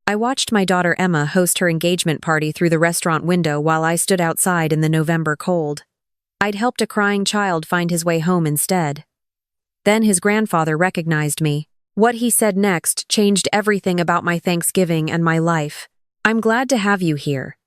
I watched my daughter Emma host her engagement party through the restaurant window while I stood outside in the November cold. I'd helped a crying child find his way home instead. Then his grandfather recognized me. What he said next changed everything about my Thanksgiving and my life. "I'm glad to have you here.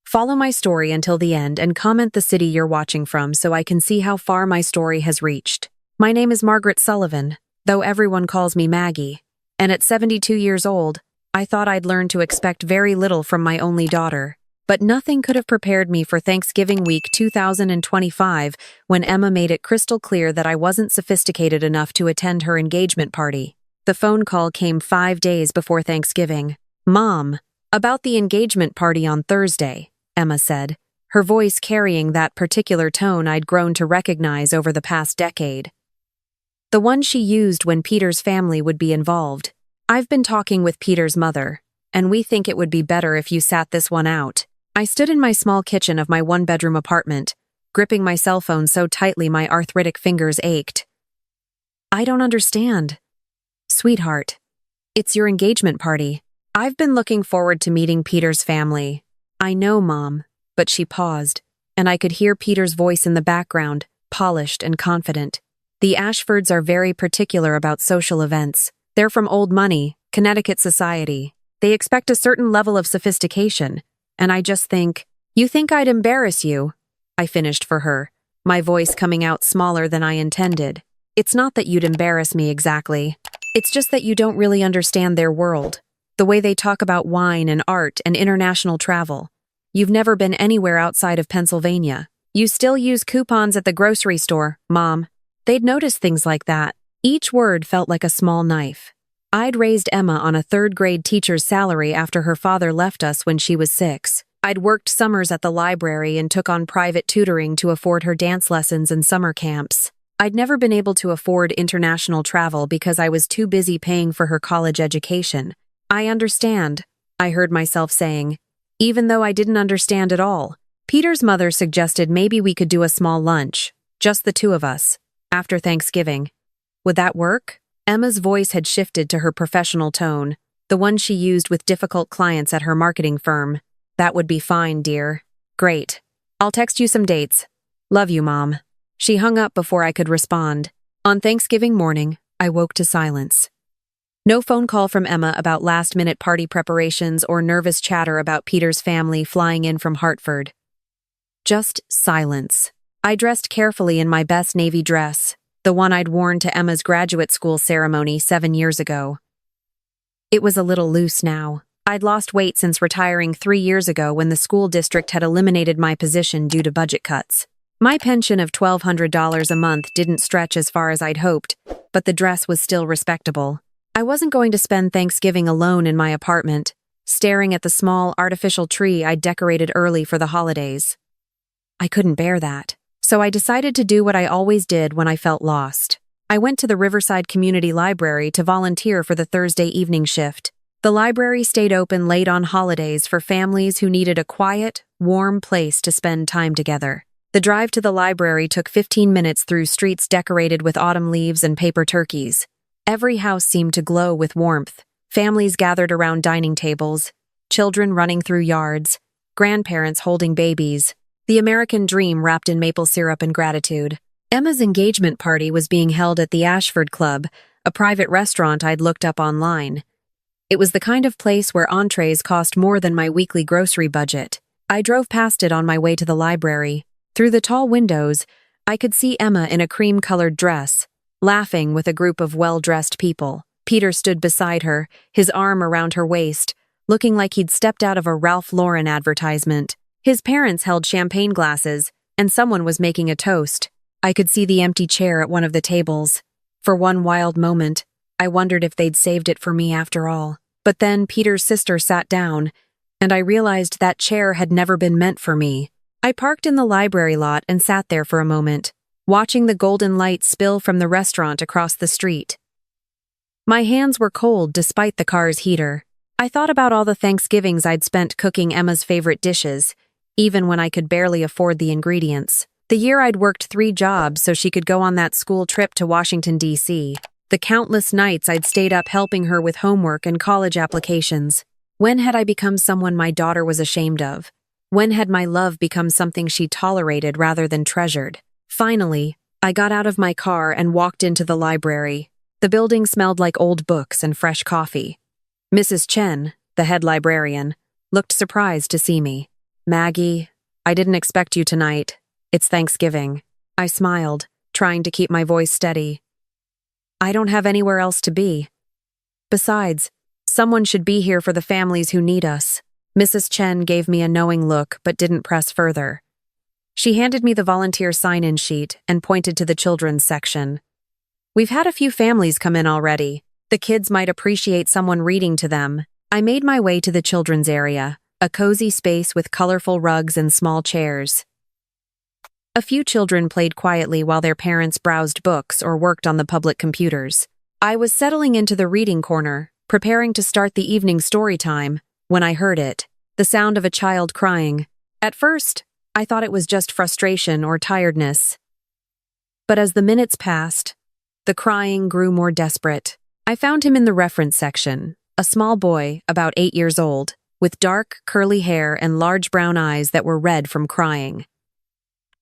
Follow my story until the end and comment the city you're watching from so I can see how far my story has reached. My name is Margaret Sullivan, though everyone calls me Maggie. And at 72 years old, I thought I'd learned to expect very little from my only daughter. But nothing could have prepared me for Thanksgiving week 2025 when Emma made it crystal clear that I wasn't sophisticated enough to attend her engagement party. The phone call came 5 days before Thanksgiving. "Mom, about the engagement party on Thursday," Emma said, her voice carrying that particular tone I'd grown to recognize over the past decade. The one she used when Peter's family would be involved. "I've been talking with Peter's mother, and we think it would be better if you sat this one out." I stood in my small kitchen of my one-bedroom apartment, gripping my cell phone so tightly my arthritic fingers ached. "I don't understand." "Sweetheart, it's your engagement party. I've been looking forward to meeting Peter's family." "I know, Mom," but she paused, and I could hear Peter's voice in the background, polished and confident. "The Ashfords are very particular about social events. They're from old money, Connecticut society. They expect a certain level of sophistication, and I just think, you think I'd embarrass you?" I finished for her, my voice coming out smaller than I intended. "It's not that you'd embarrass me exactly. It's just that you don't really understand their world, the way they talk about wine and art and international travel. You've never been anywhere outside of Pennsylvania. You still use coupons at the grocery store, Mom. They'd notice things like that." Each word felt like a small knife. I'd raised Emma on a third-grade teacher's salary after her father left us when she was 6. I'd worked summers at the library and took on private tutoring to afford her dance lessons and summer camps. I'd never been able to afford international travel because I was too busy paying for her college education. "I understand," I heard myself saying, even though I didn't understand at all. Peter's mother suggested maybe we could do a small lunch, just the two of us, after Thanksgiving. Would that work? Emma's voice had shifted to her professional tone, the one she used with difficult clients at her marketing firm. "That would be fine, dear." "Great. I'll text you some dates. Love you, Mom." She hung up before I could respond. On Thanksgiving morning, I woke to silence. No phone call from Emma about last-minute party preparations or nervous chatter about Peter's family flying in from Hartford. Just silence. I dressed carefully in my best navy dress, the one I'd worn to Emma's graduate school ceremony 7 years ago. It was a little loose now. I'd lost weight since retiring 3 years ago when the school district had eliminated my position due to budget cuts. My pension of $1,200 a month didn't stretch as far as I'd hoped, but the dress was still respectable. I wasn't going to spend Thanksgiving alone in my apartment, staring at the small, artificial tree I'd decorated early for the holidays. I couldn't bear that. So I decided to do what I always did when I felt lost. I went to the Riverside Community Library to volunteer for the Thursday evening shift. The library stayed open late on holidays for families who needed a quiet, warm place to spend time together. The drive to the library took 15 minutes through streets decorated with autumn leaves and paper turkeys. Every house seemed to glow with warmth. Families gathered around dining tables, children running through yards, grandparents holding babies. The American dream wrapped in maple syrup and gratitude. Emma's engagement party was being held at the Ashford Club, a private restaurant I'd looked up online. It was the kind of place where entrees cost more than my weekly grocery budget. I drove past it on my way to the library. Through the tall windows, I could see Emma in a cream-colored dress, laughing with a group of well-dressed people. Peter stood beside her, his arm around her waist, looking like he'd stepped out of a Ralph Lauren advertisement. His parents held champagne glasses, and someone was making a toast. I could see the empty chair at one of the tables. For one wild moment, I wondered if they'd saved it for me after all. But then Peter's sister sat down, and I realized that chair had never been meant for me. I parked in the library lot and sat there for a moment, watching the golden light spill from the restaurant across the street. My hands were cold despite the car's heater. I thought about all the Thanksgivings I'd spent cooking Emma's favorite dishes, even when I could barely afford the ingredients. The year I'd worked 3 jobs so she could go on that school trip to Washington, D.C. The countless nights I'd stayed up helping her with homework and college applications. When had I become someone my daughter was ashamed of? When had my love become something she tolerated rather than treasured? Finally, I got out of my car and walked into the library. The building smelled like old books and fresh coffee. Mrs. Chen, the head librarian, looked surprised to see me. "Maggie, I didn't expect you tonight. It's Thanksgiving." I smiled, trying to keep my voice steady. "I don't have anywhere else to be. Besides, someone should be here for the families who need us." Mrs. Chen gave me a knowing look but didn't press further. She handed me the volunteer sign-in sheet and pointed to the children's section. "We've had a few families come in already. The kids might appreciate someone reading to them." I made my way to the children's area, a cozy space with colorful rugs and small chairs. A few children played quietly while their parents browsed books or worked on the public computers. I was settling into the reading corner, preparing to start the evening story time, when I heard it, the sound of a child crying. At first, I thought it was just frustration or tiredness. But as the minutes passed, the crying grew more desperate. I found him in the reference section, a small boy about 8 years old, with dark, curly hair and large brown eyes that were red from crying.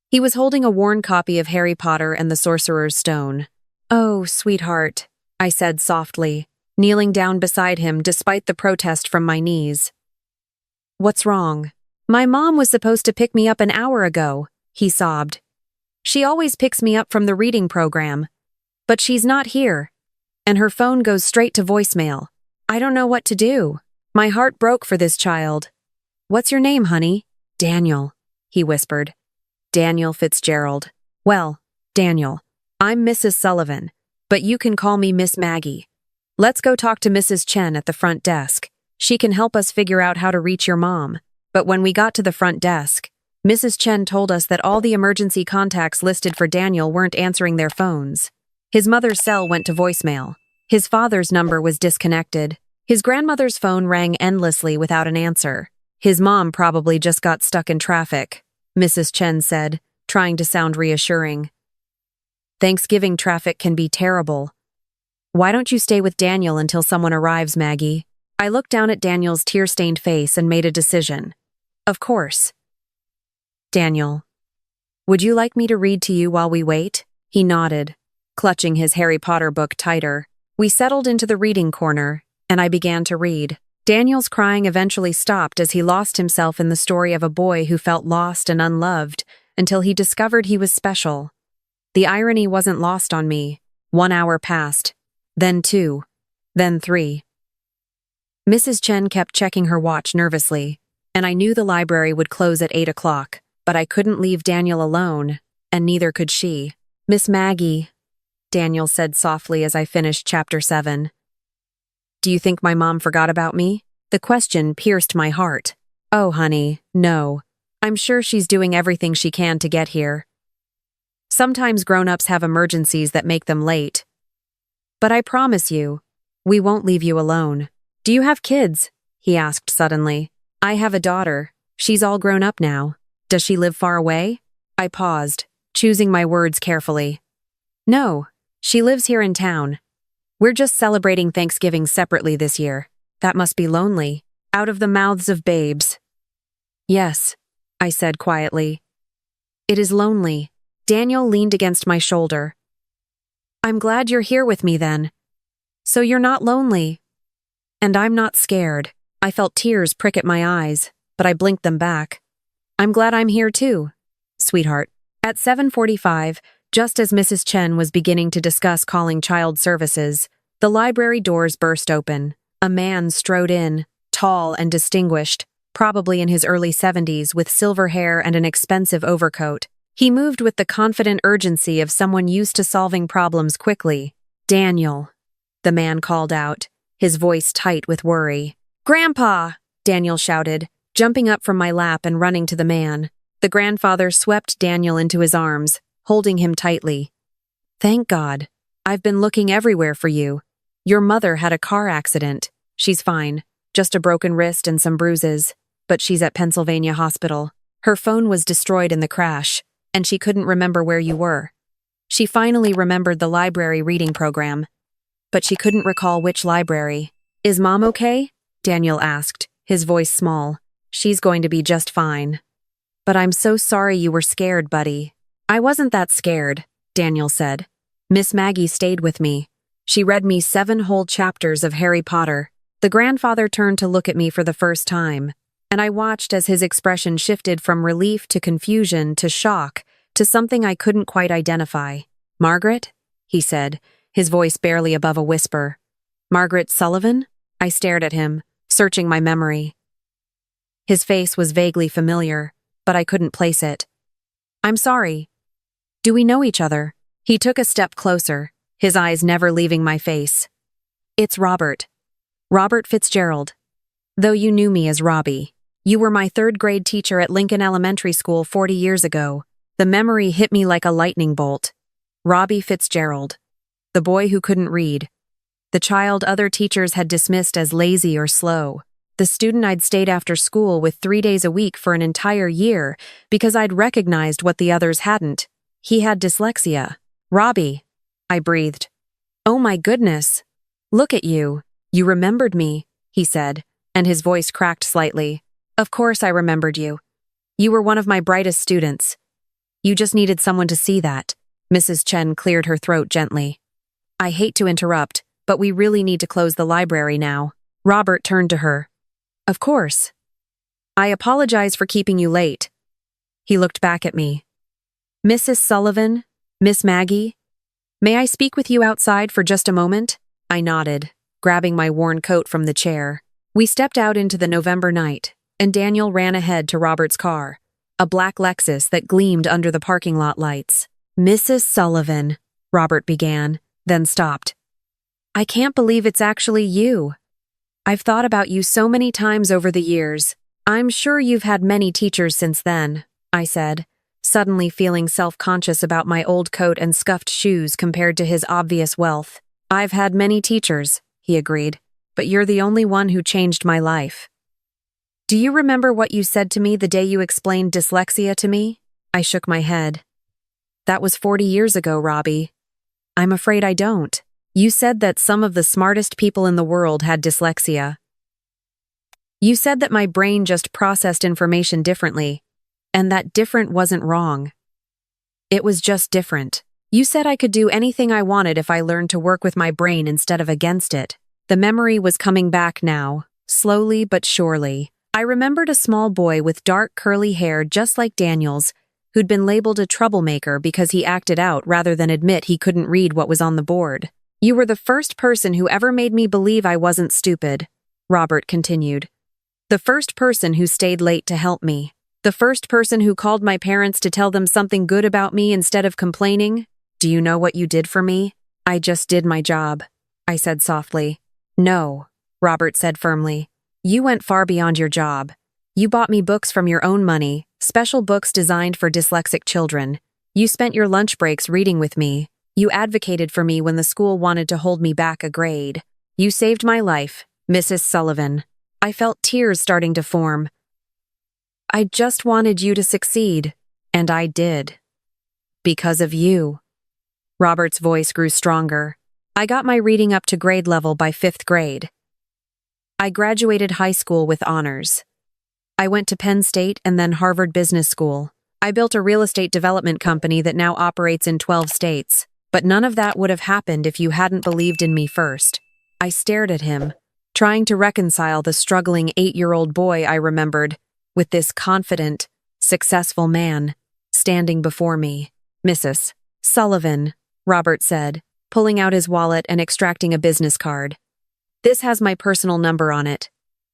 He was holding a worn copy of Harry Potter and the Sorcerer's Stone. "Oh, sweetheart," I said softly, kneeling down beside him despite the protest from my knees. "What's wrong?" "My mom was supposed to pick me up an hour ago," he sobbed. "She always picks me up from the reading program. But she's not here, and her phone goes straight to voicemail. I don't know what to do." My heart broke for this child. "What's your name, honey?" "Daniel," he whispered. "Daniel Fitzgerald." "Well, Daniel, I'm Mrs. Sullivan, but you can call me Miss Maggie. Let's go talk to Mrs. Chen at the front desk. She can help us figure out how to reach your mom." But when we got to the front desk, Mrs. Chen told us that all the emergency contacts listed for Daniel weren't answering their phones. His mother's cell went to voicemail. His father's number was disconnected. His grandmother's phone rang endlessly without an answer. His mom probably just got stuck in traffic, Mrs. Chen said, trying to sound reassuring. "Thanksgiving traffic can be terrible. Why don't you stay with Daniel until someone arrives, Maggie?" I looked down at Daniel's tear-stained face and made a decision. "Of course." "Daniel, would you like me to read to you while we wait?" He nodded, clutching his Harry Potter book tighter. We settled into the reading corner, and I began to read. Daniel's crying eventually stopped as he lost himself in the story of a boy who felt lost and unloved until he discovered he was special. The irony wasn't lost on me. 1 hour passed, then 2, then 3. Mrs. Chen kept checking her watch nervously, and I knew the library would close at 8 o'clock, but I couldn't leave Daniel alone, and neither could she. "Miss Maggie," Daniel said softly as I finished chapter 7. "Do you think my mom forgot about me?" The question pierced my heart. "Oh, honey, no. I'm sure she's doing everything she can to get here. Sometimes grown-ups have emergencies that make them late. But I promise you, we won't leave you alone." "Do you have kids?" he asked suddenly. "I have a daughter. She's all grown up now. Does she live far away?" I paused, choosing my words carefully. "No, she lives here in town. We're just celebrating Thanksgiving separately this year. That must be lonely." Out of the mouths of babes. "Yes," I said quietly. "It is lonely." Daniel leaned against my shoulder. "I'm glad you're here with me then. So you're not lonely. And I'm not scared." I felt tears prick at my eyes, but I blinked them back. "I'm glad I'm here too, sweetheart." At 7:45, just as Mrs. Chen was beginning to discuss calling child services, the library doors burst open. A man strode in, tall and distinguished, probably in his early 70s, with silver hair and an expensive overcoat. He moved with the confident urgency of someone used to solving problems quickly. "Daniel," the man called out, his voice tight with worry. "Grandpa!" Daniel shouted, jumping up from my lap and running to the man. The grandfather swept Daniel into his arms, holding him tightly. "Thank God. I've been looking everywhere for you. Your mother had a car accident. She's fine, just a broken wrist and some bruises, but she's at Pennsylvania Hospital. Her phone was destroyed in the crash, and she couldn't remember where you were. She finally remembered the library reading program, but she couldn't recall which library. Is Mom okay?" Daniel asked, his voice small. She's going to be just fine. But I'm so sorry you were scared, buddy. I wasn't that scared, Daniel said. Miss Maggie stayed with me. She read me 7 whole chapters of Harry Potter. The grandfather turned to look at me for the first time, and I watched as his expression shifted from relief to confusion to shock to something I couldn't quite identify. Margaret? He said, his voice barely above a whisper. Margaret Sullivan? I stared at him, searching my memory. His face was vaguely familiar, but I couldn't place it. I'm sorry. Do we know each other? He took a step closer, his eyes never leaving my face. It's Robert. Robert Fitzgerald. Though you knew me as Robbie. You were my 3rd grade teacher at Lincoln Elementary School 40 years ago. The memory hit me like a lightning bolt. Robbie Fitzgerald. The boy who couldn't read. The child other teachers had dismissed as lazy or slow. The student I'd stayed after school with 3 days a week for an entire year because I'd recognized what the others hadn't. He had dyslexia. Robbie. I breathed. Oh my goodness. Look at you. You remembered me, he said, and his voice cracked slightly. Of course I remembered you. You were one of my brightest students. You just needed someone to see that. Mrs. Chen cleared her throat gently. I hate to interrupt, but we really need to close the library now. Robert turned to her. Of course. I apologize for keeping you late. He looked back at me. Mrs. Sullivan? Miss Maggie? May I speak with you outside for just a moment? I nodded, grabbing my worn coat from the chair. We stepped out into the November night, and Daniel ran ahead to Robert's car, a black Lexus that gleamed under the parking lot lights. Mrs. Sullivan, Robert began, then stopped. I can't believe it's actually you. I've thought about you so many times over the years. I'm sure you've had many teachers since then, I said, suddenly feeling self-conscious about my old coat and scuffed shoes compared to his obvious wealth. I've had many teachers, he agreed, but you're the only one who changed my life. Do you remember what you said to me the day you explained dyslexia to me? I shook my head. That was 40 years ago, Robbie. I'm afraid I don't. You said that some of the smartest people in the world had dyslexia. You said that my brain just processed information differently, and that different wasn't wrong. It was just different. You said I could do anything I wanted if I learned to work with my brain instead of against it. The memory was coming back now, slowly but surely. I remembered a small boy with dark curly hair just like Daniel's, who'd been labeled a troublemaker because he acted out rather than admit he couldn't read what was on the board. You were the first person who ever made me believe I wasn't stupid, Robert continued. The first person who stayed late to help me. The first person who called my parents to tell them something good about me instead of complaining. Do you know what you did for me? I just did my job, I said softly. No, Robert said firmly. You went far beyond your job. You bought me books from your own money, special books designed for dyslexic children. You spent your lunch breaks reading with me. You advocated for me when the school wanted to hold me back a grade. You saved my life, Mrs. Sullivan. I felt tears starting to form. I just wanted you to succeed, and I did. Because of you. Robert's voice grew stronger. I got my reading up to grade level by 5th grade. I graduated high school with honors. I went to Penn State and then Harvard Business School. I built a real estate development company that now operates in 12 states. But none of that would have happened if you hadn't believed in me first. I stared at him, trying to reconcile the struggling 8-year-old boy I remembered with this confident, successful man standing before me. Mrs. Sullivan, Robert said, pulling out his wallet and extracting a business card. This has my personal number on it.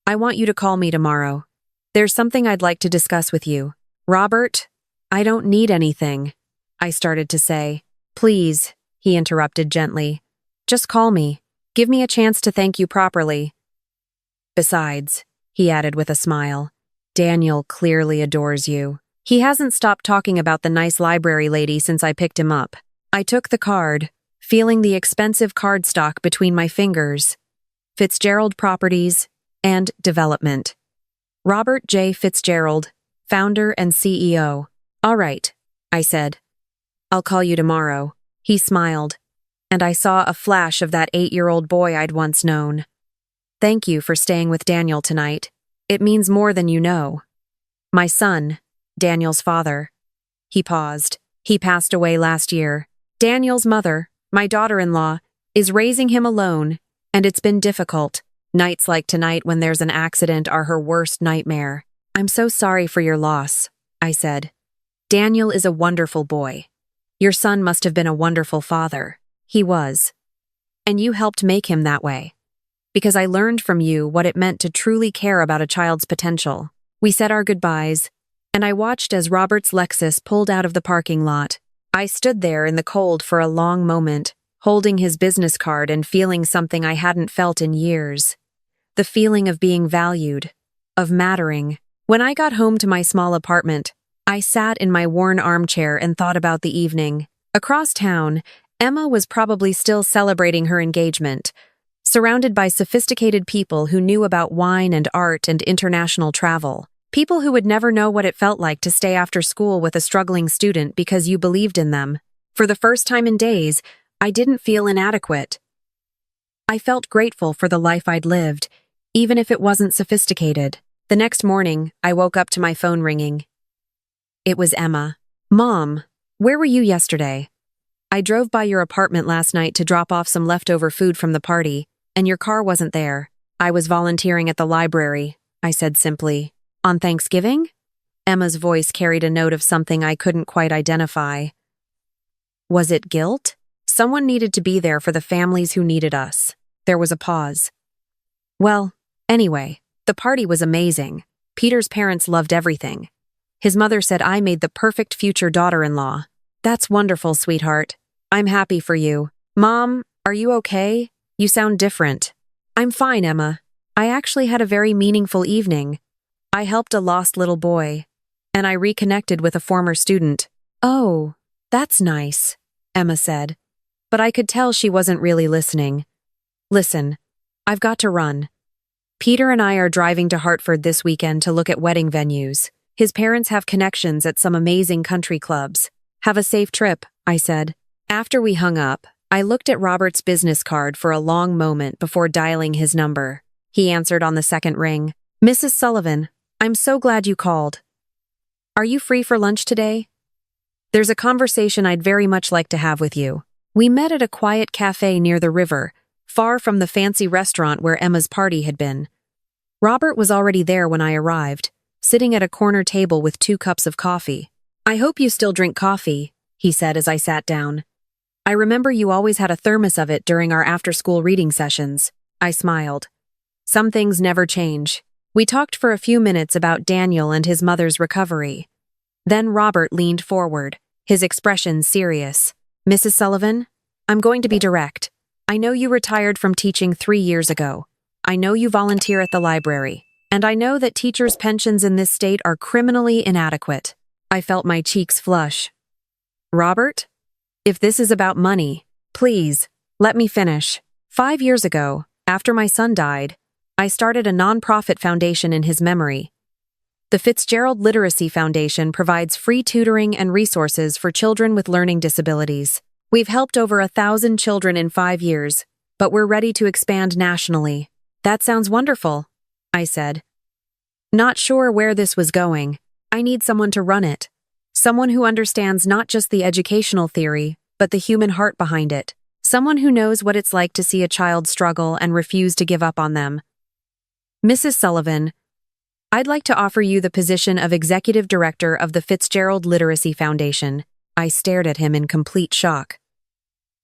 I want you to call me tomorrow. There's something I'd like to discuss with you. Robert, I don't need anything, I started to say. Please, he interrupted gently. Just call me. Give me a chance to thank you properly. Besides, he added with a smile, Daniel clearly adores you. He hasn't stopped talking about the nice library lady since I picked him up. I took the card, feeling the expensive cardstock between my fingers. Fitzgerald Properties and Development. Robert J. Fitzgerald, founder and CEO. All right, I said. I'll call you tomorrow. He smiled, and I saw a flash of that 8-year-old boy I'd once known. Thank you for staying with Daniel tonight. It means more than you know. My son, Daniel's father. He paused. He passed away last year. Daniel's mother, my daughter-in-law, is raising him alone, and it's been difficult. Nights like tonight when there's an accident are her worst nightmare. I'm so sorry for your loss, I said. Daniel is a wonderful boy. Your son must have been a wonderful father. He was. And you helped make him that way. Because I learned from you what it meant to truly care about a child's potential. We said our goodbyes, and I watched as Robert's Lexus pulled out of the parking lot. I stood there in the cold for a long moment, holding his business card and feeling something I hadn't felt in years. The feeling of being valued, of mattering. When I got home to my small apartment, I sat in my worn armchair and thought about the evening. Across town, Emma was probably still celebrating her engagement, surrounded by sophisticated people who knew about wine and art and international travel. People who would never know what it felt like to stay after school with a struggling student because you believed in them. For the first time in days, I didn't feel inadequate. I felt grateful for the life I'd lived, even if it wasn't sophisticated. The next morning, I woke up to my phone ringing. It was Emma. Mom, where were you yesterday? I drove by your apartment last night to drop off some leftover food from the party, and your car wasn't there. I was volunteering at the library, I said simply. On Thanksgiving? Emma's voice carried a note of something I couldn't quite identify. Was it guilt? Someone needed to be there for the families who needed us. There was a pause. Well, anyway, the party was amazing. Peter's parents loved everything. His mother said I made the perfect future daughter-in-law. That's wonderful, sweetheart. I'm happy for you. Mom, are you okay? You sound different. I'm fine, Emma. I actually had a very meaningful evening. I helped a lost little boy, and I reconnected with a former student. Oh, that's nice, Emma said. But I could tell she wasn't really listening. Listen, I've got to run. Peter and I are driving to Hartford this weekend to look at wedding venues. His parents have connections at some amazing country clubs. Have a safe trip, I said. After we hung up, I looked at Robert's business card for a long moment before dialing his number. He answered on the second ring. Mrs. Sullivan, I'm so glad you called. Are you free for lunch today? There's a conversation I'd very much like to have with you. We met at a quiet cafe near the river, far from the fancy restaurant where Emma's party had been. Robert was already there when I arrived, sitting at a corner table with 2 cups of coffee. I hope you still drink coffee, he said as I sat down. I remember you always had a thermos of it during our after-school reading sessions. I smiled. Some things never change. We talked for a few minutes about Daniel and his mother's recovery. Then Robert leaned forward, his expression serious. Mrs. Sullivan, I'm going to be direct. I know you retired from teaching 3 years ago. I know you volunteer at the library. And I know that teachers' pensions in this state are criminally inadequate. I felt my cheeks flush. Robert? If this is about money, please, let me finish. 5 years ago, after my son died, I started a nonprofit foundation in his memory. The Fitzgerald Literacy Foundation provides free tutoring and resources for children with learning disabilities. We've helped over 1,000 children in 5 years, but we're ready to expand nationally. That sounds wonderful, I said. Not sure where this was going. I need someone to run it. Someone who understands not just the educational theory, but the human heart behind it. Someone who knows what it's like to see a child struggle and refuse to give up on them. Mrs. Sullivan, I'd like to offer you the position of Executive Director of the Fitzgerald Literacy Foundation. I stared at him in complete shock.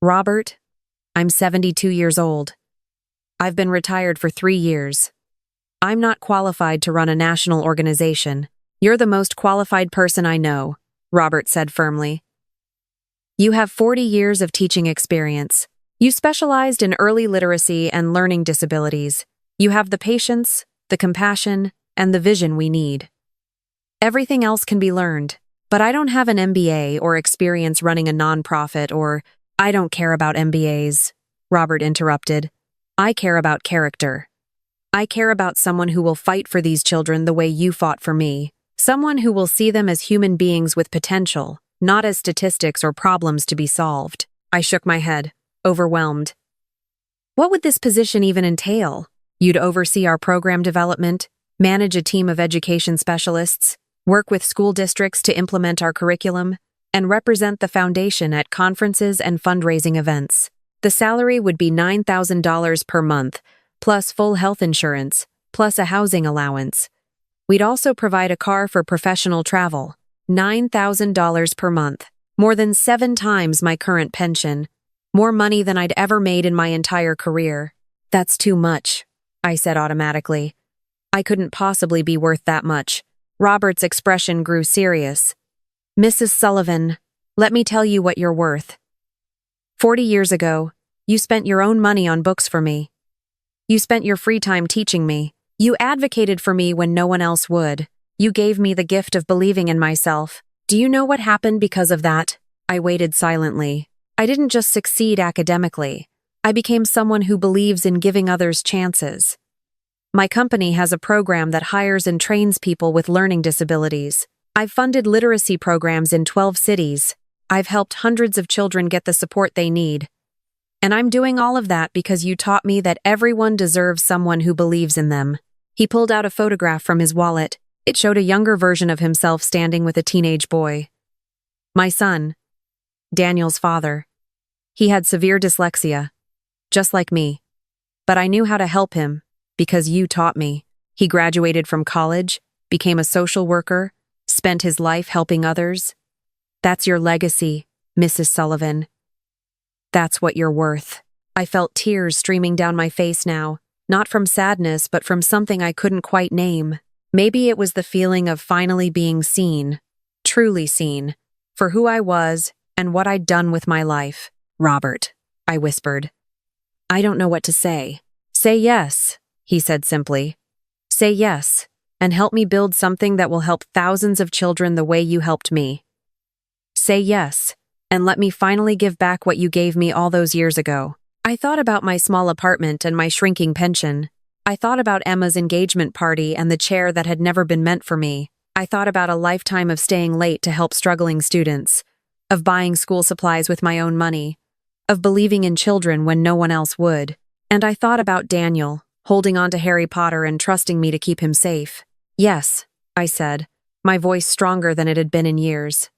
Robert, I'm 72 years old. I've been retired for 3 years. I'm not qualified to run a national organization. You're the most qualified person I know, Robert said firmly. You have 40 years of teaching experience. You specialized in early literacy and learning disabilities. You have the patience, the compassion, and the vision we need. Everything else can be learned, but I don't have an MBA or experience running a nonprofit or I don't care about MBAs, Robert interrupted. I care about character. I care about someone who will fight for these children the way you fought for me. Someone who will see them as human beings with potential, not as statistics or problems to be solved. I shook my head, overwhelmed. What would this position even entail? You'd oversee our program development, manage a team of education specialists, work with school districts to implement our curriculum, and represent the foundation at conferences and fundraising events. The salary would be $9,000 per month, plus full health insurance, plus a housing allowance. We'd also provide a car for professional travel. $9,000 per month, more than 7 times my current pension. More money than I'd ever made in my entire career. That's too much, I said automatically. I couldn't possibly be worth that much. Robert's expression grew serious. Mrs. Sullivan, let me tell you what you're worth. 40 years ago, you spent your own money on books for me. You spent your free time teaching me. You advocated for me when no one else would. You gave me the gift of believing in myself. Do you know what happened because of that? I waited silently. I didn't just succeed academically. I became someone who believes in giving others chances. My company has a program that hires and trains people with learning disabilities. I've funded literacy programs in 12 cities. I've helped hundreds of children get the support they need. And I'm doing all of that because you taught me that everyone deserves someone who believes in them. He pulled out a photograph from his wallet. It showed a younger version of himself standing with a teenage boy. My son, Daniel's father. He had severe dyslexia, just like me. But I knew how to help him, because you taught me. He graduated from college, became a social worker, spent his life helping others. That's your legacy, Mrs. Sullivan. That's what you're worth. I felt tears streaming down my face now, not from sadness but from something I couldn't quite name. Maybe it was the feeling of finally being seen, truly seen, for who I was and what I'd done with my life. Robert, I whispered. I don't know what to say. Say yes, he said simply. Say yes, and help me build something that will help thousands of children the way you helped me. Say yes, and let me finally give back what you gave me all those years ago. I thought about my small apartment and my shrinking pension. I thought about Emma's engagement party and the chair that had never been meant for me. I thought about a lifetime of staying late to help struggling students, of buying school supplies with my own money, of believing in children when no one else would. And I thought about Daniel, holding on to Harry Potter and trusting me to keep him safe. Yes, I said, my voice stronger than it had been in years.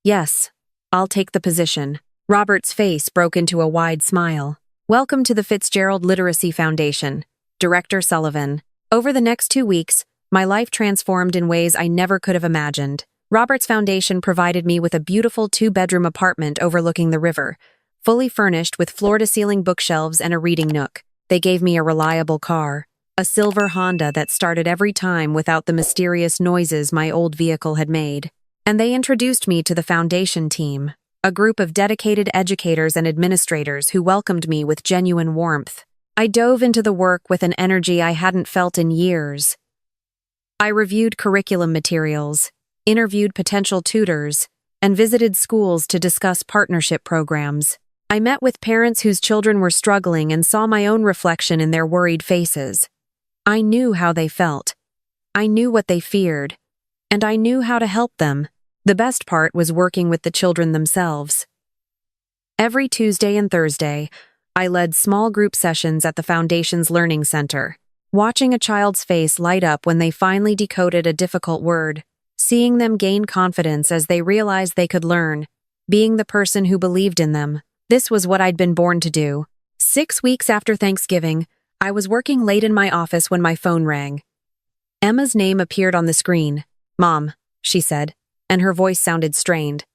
Yes, I'll take the position. Robert's face broke into a wide smile. Welcome to the Fitzgerald Literacy Foundation, Director Sullivan. Over the next 2 weeks, my life transformed in ways I never could have imagined. Robert's foundation provided me with a beautiful 2-bedroom apartment overlooking the river, fully furnished with floor-to-ceiling bookshelves and a reading nook. They gave me a reliable car, a silver Honda that started every time without the mysterious noises my old vehicle had made. And they introduced me to the foundation team, a group of dedicated educators and administrators who welcomed me with genuine warmth. I dove into the work with an energy I hadn't felt in years. I reviewed curriculum materials, interviewed potential tutors, and visited schools to discuss partnership programs. I met with parents whose children were struggling and saw my own reflection in their worried faces. I knew how they felt. I knew what they feared. And I knew how to help them. The best part was working with the children themselves. Every Tuesday and Thursday, I led small group sessions at the Foundation's Learning Center, watching a child's face light up when they finally decoded a difficult word, seeing them gain confidence as they realized they could learn, being the person who believed in them. This was what I'd been born to do. 6 weeks after Thanksgiving, I was working late in my office when my phone rang. Emma's name appeared on the screen. Mom, she said, and her voice sounded strained.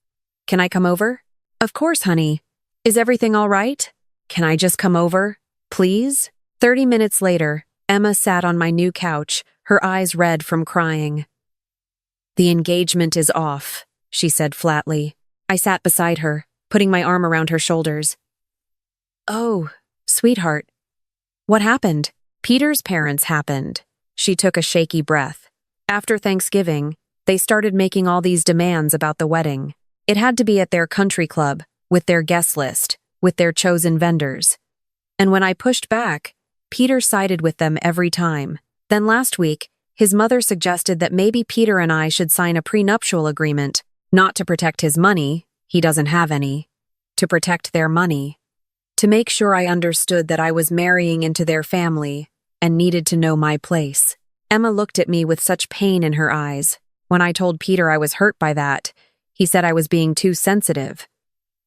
Can I come over? Of course, honey. Is everything all right? Can I just come over, please? 30 minutes later, Emma sat on my new couch, her eyes red from crying. The engagement is off, she said flatly. I sat beside her, putting my arm around her shoulders. Oh, sweetheart. What happened? Peter's parents happened. She took a shaky breath. After Thanksgiving, they started making all these demands about the wedding. It had to be at their country club, with their guest list, with their chosen vendors. And when I pushed back, Peter sided with them every time. Then last week, his mother suggested that maybe Peter and I should sign a prenuptial agreement, not to protect his money, he doesn't have any, to protect their money, to make sure I understood that I was marrying into their family, and needed to know my place. Emma looked at me with such pain in her eyes. When I told Peter I was hurt by that, he said I was being too sensitive,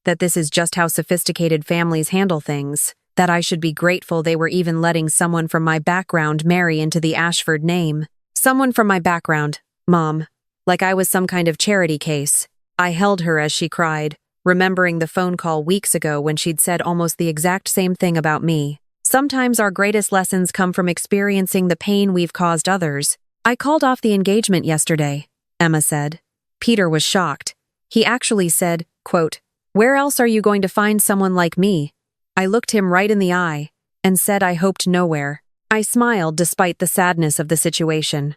that this is just how sophisticated families handle things, that I should be grateful they were even letting someone from my background marry into the Ashford name. Someone from my background, Mom. Like I was some kind of charity case. I held her as she cried, remembering the phone call weeks ago when she'd said almost the exact same thing about me. Sometimes our greatest lessons come from experiencing the pain we've caused others. I called off the engagement yesterday, Emma said. Peter was shocked. He actually said, quote, "Where else are you going to find someone like me?" I looked him right in the eye and said I hoped nowhere. I smiled despite the sadness of the situation.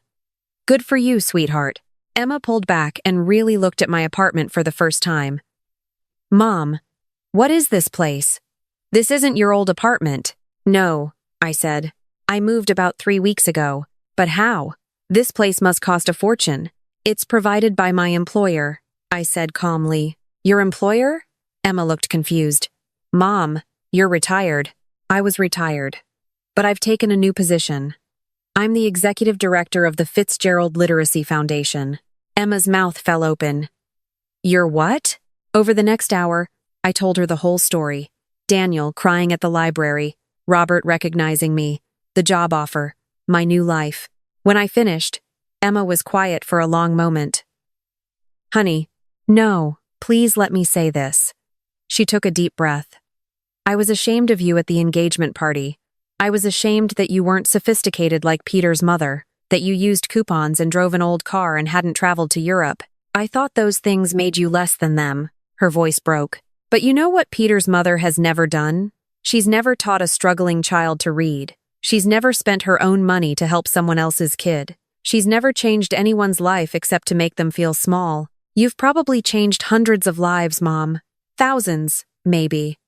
Good for you, sweetheart. Emma pulled back and really looked at my apartment for the first time. Mom, what is this place? This isn't your old apartment. No, I said. I moved about 3 weeks ago. But how? This place must cost a fortune. It's provided by my employer, I said calmly. Your employer? Emma looked confused. Mom, you're retired. I was retired. But I've taken a new position. I'm the executive director of the Fitzgerald Literacy Foundation. Emma's mouth fell open. You're what? Over the next hour, I told her the whole story. Daniel crying at the library, Robert recognizing me, the job offer, my new life. When I finished, Emma was quiet for a long moment. Honey, no, please let me say this. She took a deep breath. I was ashamed of you at the engagement party. I was ashamed that you weren't sophisticated like Peter's mother, that you used coupons and drove an old car and hadn't traveled to Europe. I thought those things made you less than them. Her voice broke. But you know what Peter's mother has never done? She's never taught a struggling child to read. She's never spent her own money to help someone else's kid. She's never changed anyone's life except to make them feel small. You've probably changed hundreds of lives, Mom. Thousands, maybe.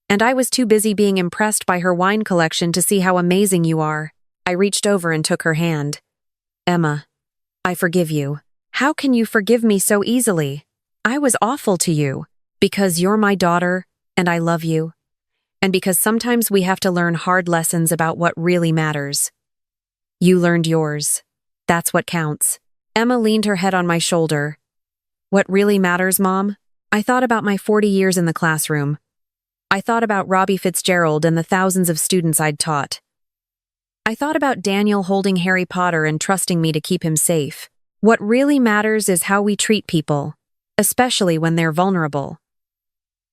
And I was too busy being impressed by her wine collection to see how amazing you are. I reached over and took her hand. Emma, I forgive you. How can you forgive me so easily? I was awful to you. Because you're my daughter, and I love you. And because sometimes we have to learn hard lessons about what really matters. You learned yours. That's what counts. Emma leaned her head on my shoulder. What really matters, Mom? I thought about my 40 years in the classroom. I thought about Robbie Fitzgerald and the thousands of students I'd taught. I thought about Daniel holding Harry Potter and trusting me to keep him safe. What really matters is how we treat people, especially when they're vulnerable.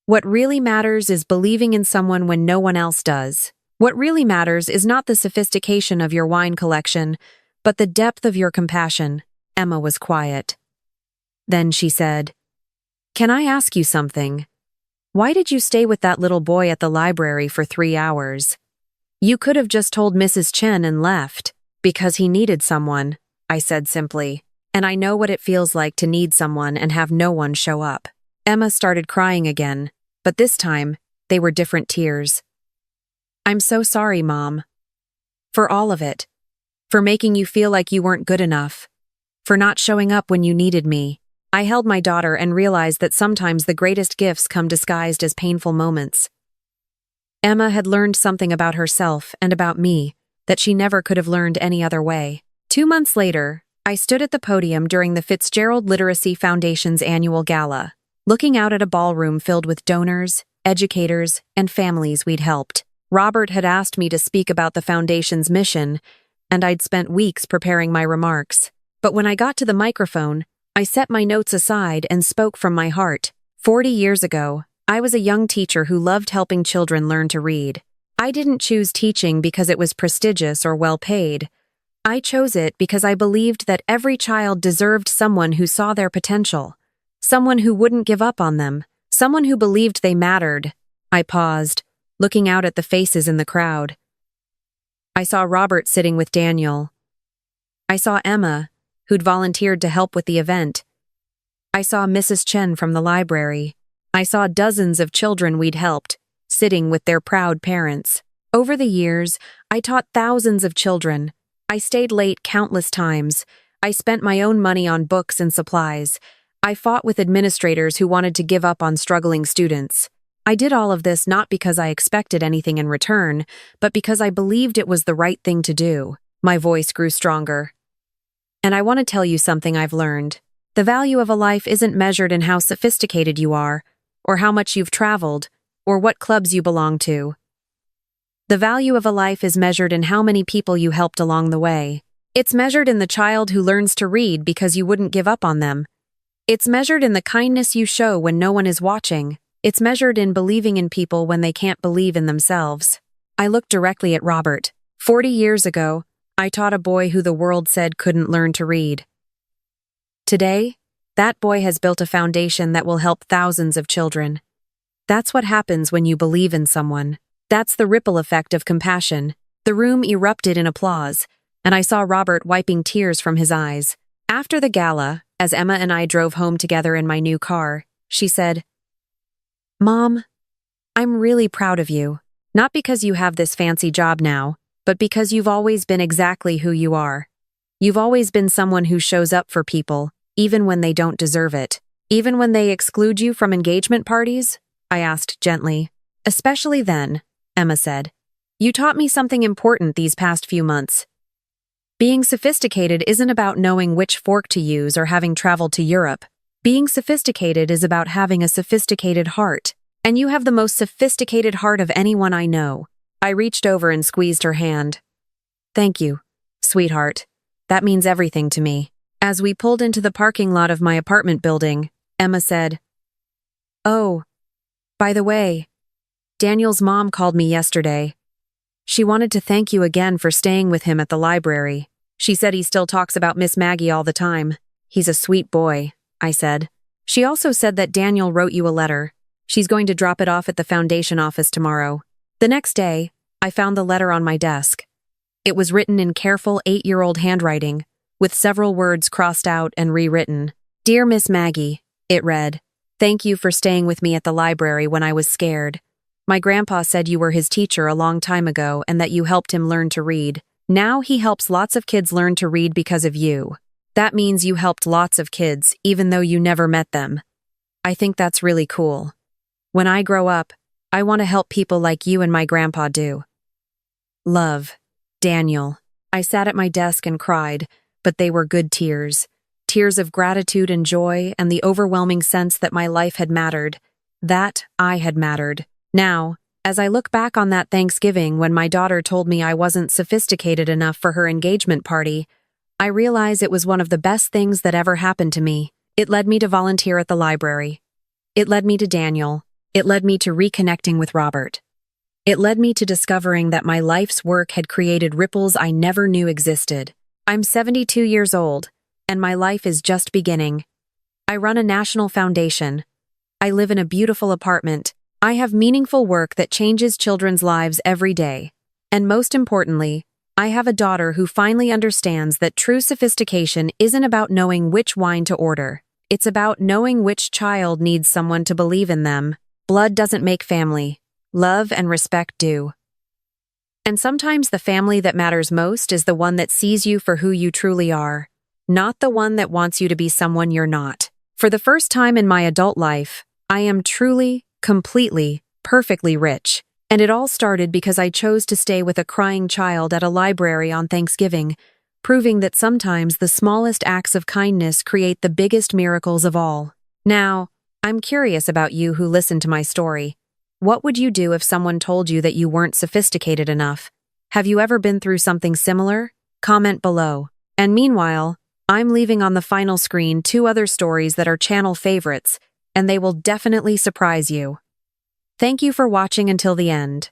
What really matters is believing in someone when no one else does. What really matters is not the sophistication of your wine collection, but the depth of your compassion. Emma was quiet. Then she said, Can I ask you something? Why did you stay with that little boy at the library for 3 hours? You could have just told Mrs. Chen and left. Because he needed someone, I said simply. And I know what it feels like to need someone and have no one show up. Emma started crying again. But this time, they were different tears. I'm so sorry, Mom. For all of it. For making you feel like you weren't good enough. For not showing up when you needed me. I held my daughter and realized that sometimes the greatest gifts come disguised as painful moments. Emma had learned something about herself and about me that she never could have learned any other way. 2 months later, I stood at the podium during the Fitzgerald Literacy Foundation's annual gala, looking out at a ballroom filled with donors, educators, and families we'd helped. Robert had asked me to speak about the foundation's mission, and I'd spent weeks preparing my remarks. But when I got to the microphone, I set my notes aside and spoke from my heart. 40 years ago, I was a young teacher who loved helping children learn to read. I didn't choose teaching because it was prestigious or well-paid. I chose it because I believed that every child deserved someone who saw their potential. Someone who wouldn't give up on them. Someone who believed they mattered. I paused, looking out at the faces in the crowd. I saw Robert sitting with Daniel. I saw Emma, who'd volunteered to help with the event. I saw Mrs. Chen from the library. I saw dozens of children we'd helped, sitting with their proud parents. Over the years, I taught thousands of children. I stayed late countless times. I spent my own money on books and supplies. I fought with administrators who wanted to give up on struggling students. I did all of this not because I expected anything in return, but because I believed it was the right thing to do. My voice grew stronger. And I want to tell you something I've learned. The value of a life isn't measured in how sophisticated you are, or how much you've traveled, or what clubs you belong to. The value of a life is measured in how many people you helped along the way. It's measured in the child who learns to read because you wouldn't give up on them. It's measured in the kindness you show when no one is watching. It's measured in believing in people when they can't believe in themselves. I looked directly at Robert. 40 years ago, I taught a boy who the world said couldn't learn to read. Today, that boy has built a foundation that will help thousands of children. That's what happens when you believe in someone. That's the ripple effect of compassion. The room erupted in applause, and I saw Robert wiping tears from his eyes. After the gala, as Emma and I drove home together in my new car, she said, "Mom, I'm really proud of you. Not because you have this fancy job now, but because you've always been exactly who you are. You've always been someone who shows up for people, even when they don't deserve it. Even when they exclude you from engagement parties?" I asked gently. "Especially then," Emma said. "You taught me something important these past few months. Being sophisticated isn't about knowing which fork to use or having traveled to Europe. Being sophisticated is about having a sophisticated heart. And you have the most sophisticated heart of anyone I know." I reached over and squeezed her hand. "Thank you, sweetheart. That means everything to me." As we pulled into the parking lot of my apartment building, Emma said, "Oh, by the way, Daniel's mom called me yesterday. She wanted to thank you again for staying with him at the library. She said he still talks about Miss Maggie all the time. He's a sweet boy," I said. "She also said that Daniel wrote you a letter. She's going to drop it off at the foundation office tomorrow." The next day, I found the letter on my desk. It was written in careful 8-year-old handwriting, with several words crossed out and rewritten. "Dear Miss Maggie," it read, "thank you for staying with me at the library when I was scared. My grandpa said you were his teacher a long time ago and that you helped him learn to read. Now he helps lots of kids learn to read because of you. That means you helped lots of kids, even though you never met them. I think that's really cool. When I grow up, I want to help people like you and my grandpa do. Love, Daniel." I sat at my desk and cried, but they were good tears. Tears of gratitude and joy and the overwhelming sense that my life had mattered. That I had mattered. Now, as I look back on that Thanksgiving when my daughter told me I wasn't sophisticated enough for her engagement party, I realize it was one of the best things that ever happened to me. It led me to volunteer at the library. It led me to Daniel. It led me to reconnecting with Robert. It led me to discovering that my life's work had created ripples I never knew existed. I'm 72 years old, and my life is just beginning. I run a national foundation. I live in a beautiful apartment. I have meaningful work that changes children's lives every day. And most importantly, I have a daughter who finally understands that true sophistication isn't about knowing which wine to order. It's about knowing which child needs someone to believe in them. Blood doesn't make family. Love and respect do. And sometimes the family that matters most is the one that sees you for who you truly are, not the one that wants you to be someone you're not. For the first time in my adult life, I am truly, completely, perfectly rich. And it all started because I chose to stay with a crying child at a library on Thanksgiving, proving that sometimes the smallest acts of kindness create the biggest miracles of all. Now, I'm curious about you who listen to my story. What would you do if someone told you that you weren't sophisticated enough? Have you ever been through something similar? Comment below. And meanwhile, I'm leaving on the final screen 2 other stories that are channel favorites, and they will definitely surprise you. Thank you for watching until the end.